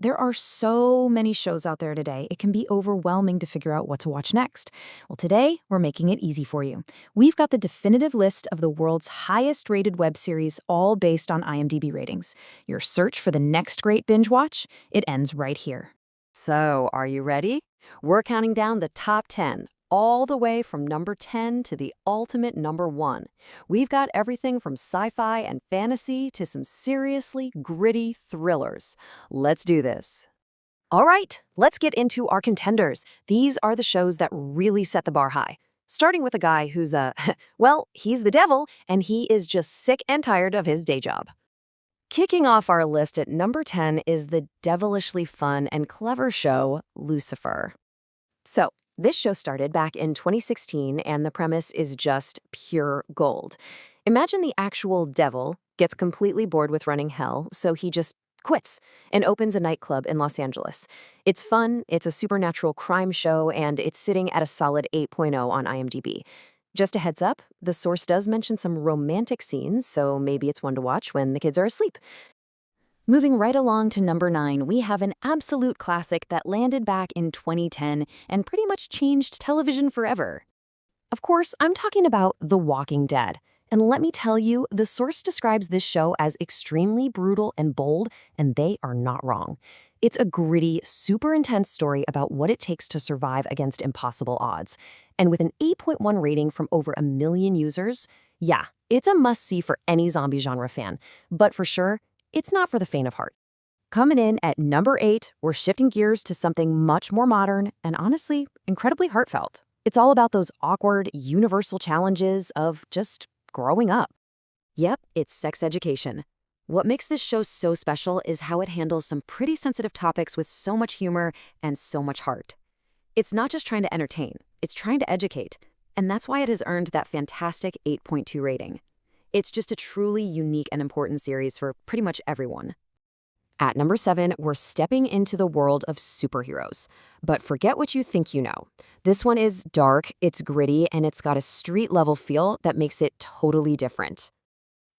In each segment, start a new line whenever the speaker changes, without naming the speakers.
There are so many shows out there today, it can be overwhelming to figure out what to watch next. Well, today, we're making it easy for you. We've got the definitive list of the world's highest rated web series, all based on IMDb ratings. Your search for the next great binge watch, it ends right here.
So, are you ready? We're counting down the top 10, all the way from number 10 to the ultimate number 1. We've got everything from sci-fi and fantasy to some seriously gritty thrillers. Let's do this.
All right, let's get into our contenders. These are the shows that really set the bar high. Starting with a guy who's well, he's the devil, and he is just sick and tired of his day job. Kicking off our list at number 10 is the devilishly fun and clever show, Lucifer. So, this show started back in 2016, and the premise is just pure gold. Imagine the actual devil gets completely bored with running hell, so he just quits and opens a nightclub in Los Angeles. It's fun, it's a supernatural crime show, and it's sitting at a solid 8.0 on IMDb. Just a heads up, the source does mention some romantic scenes, so maybe it's one to watch when the kids are asleep. Moving right along to number 9, we have an absolute classic that landed back in 2010 and pretty much changed television forever. Of course, I'm talking about The Walking Dead. And let me tell you, the source describes this show as extremely brutal and bold, and they are not wrong. It's a gritty, super intense story about what it takes to survive against impossible odds. And with an 8.1 rating from over 1 million users, yeah, it's a must-see for any zombie genre fan. But for sure, it's not for the faint of heart. Coming in at number 8, we're shifting gears to something much more modern and honestly, incredibly heartfelt. It's all about those awkward, universal challenges of just growing up. Yep, it's Sex Education. What makes this show so special is how it handles some pretty sensitive topics with so much humor and so much heart. It's not just trying to entertain, it's trying to educate, and that's why it has earned that fantastic 8.2 rating. It's just a truly unique and important series for pretty much everyone. At number 7, we're stepping into the world of superheroes. But forget what you think you know. This one is dark, it's gritty, and it's got a street-level feel that makes it totally different.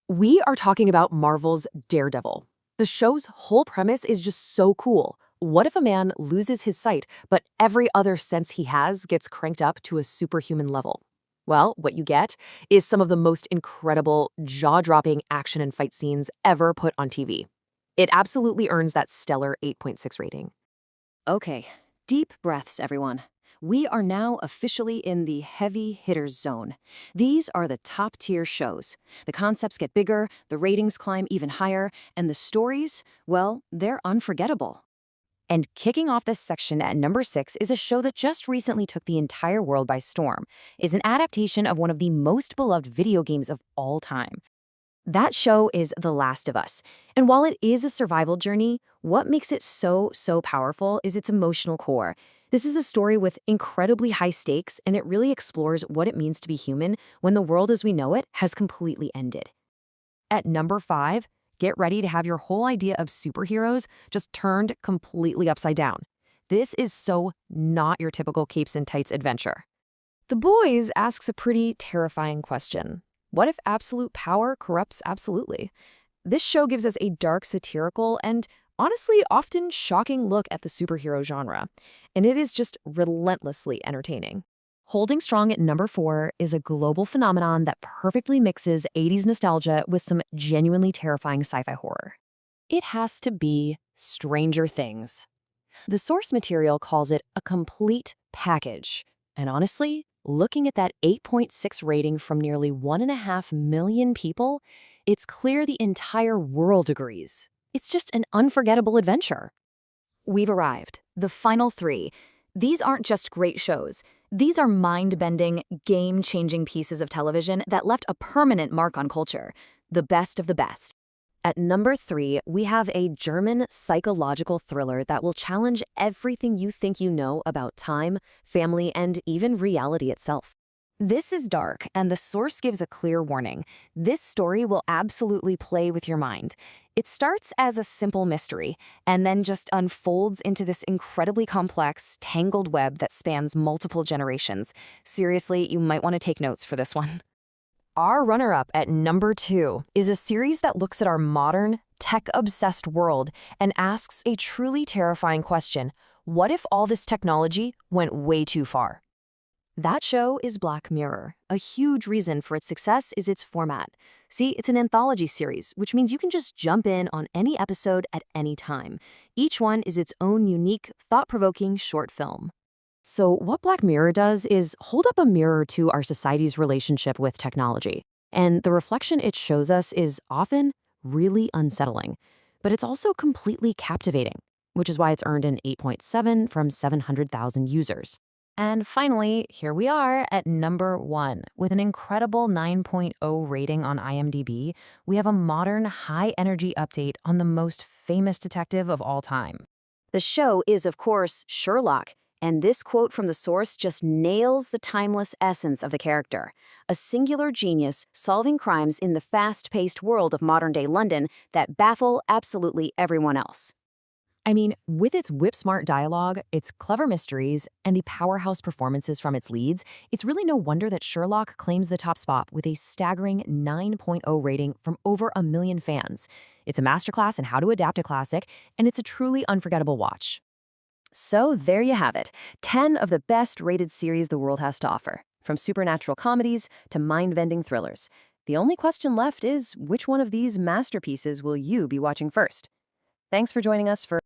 We are talking about Marvel's Daredevil. The show's whole premise is just so cool. What if a man loses his sight, but every other sense he has gets cranked up to a superhuman level? Well, what you get is some of the most incredible, jaw-dropping action and fight scenes ever put on TV. It absolutely earns that stellar 8.6 rating. Okay, deep breaths, everyone. We are now officially in the heavy hitters zone. These are the top-tier shows. The concepts get bigger, the ratings climb even higher, and the stories, well, they're unforgettable. And kicking off this section at number 6 is a show that just recently took the entire world by storm. It's an adaptation of one of the most beloved video games of all time. That show is The Last of Us. And while it is a survival journey, what makes it so powerful is its emotional core. This is a story with incredibly high stakes, and it really explores what it means to be human when the world as we know it has completely ended. At number 5, get ready to have your whole idea of superheroes just turned completely upside down. This is so not your typical capes and tights adventure. The Boys asks a pretty terrifying question. What if absolute power corrupts absolutely? This show gives us a dark, satirical, and honestly often shocking look at the superhero genre, and it is just relentlessly entertaining. Holding strong at number 4 is a global phenomenon that perfectly mixes 80s nostalgia with some genuinely terrifying sci-fi horror. It has to be Stranger Things. The source material calls it a complete package, and honestly, looking at that 8.6 rating from nearly 1.5 million people, it's clear the entire world agrees. It's just an unforgettable adventure. We've arrived. The final 3. These aren't just great shows. These are mind-bending, game-changing pieces of television that left a permanent mark on culture. The best of the best. At number 3, we have a German psychological thriller that will challenge everything you think you know about time, family, and even reality itself. This is dark, and the source gives a clear warning. This story will absolutely play with your mind. It starts as a simple mystery, and then just unfolds into this incredibly complex, tangled web that spans multiple generations. Seriously, you might want to take notes for this one. Our runner-up at number 2 is a series that looks at our modern, tech-obsessed world and asks a truly terrifying question. What if all this technology went way too far? That show is Black Mirror. A huge reason for its success is its format. See, it's an anthology series, which means you can just jump in on any episode at any time. Each one is its own unique, thought-provoking short film. So what Black Mirror does is hold up a mirror to our society's relationship with technology. And the reflection it shows us is often really unsettling. But it's also completely captivating, which is why it's earned an 8.7 from 700,000 users. And finally, here we are at number 1. With an incredible 9.0 rating on IMDb, we have a modern, high-energy update on the most famous detective of all time. The show is, of course, Sherlock, and this quote from the source just nails the timeless essence of the character. A singular genius solving crimes in the fast-paced world of modern-day London that baffle absolutely everyone else. I mean, with its whip-smart dialogue, its clever mysteries, and the powerhouse performances from its leads, it's really no wonder that Sherlock claims the top spot with a staggering 9.0 rating from over 1 million fans. It's a masterclass in how to adapt a classic, and it's a truly unforgettable watch. So there you have it, 10 of the best-rated series the world has to offer, from supernatural comedies to mind-bending thrillers. The only question left is, which one of these masterpieces will you be watching first? Thanks for joining us for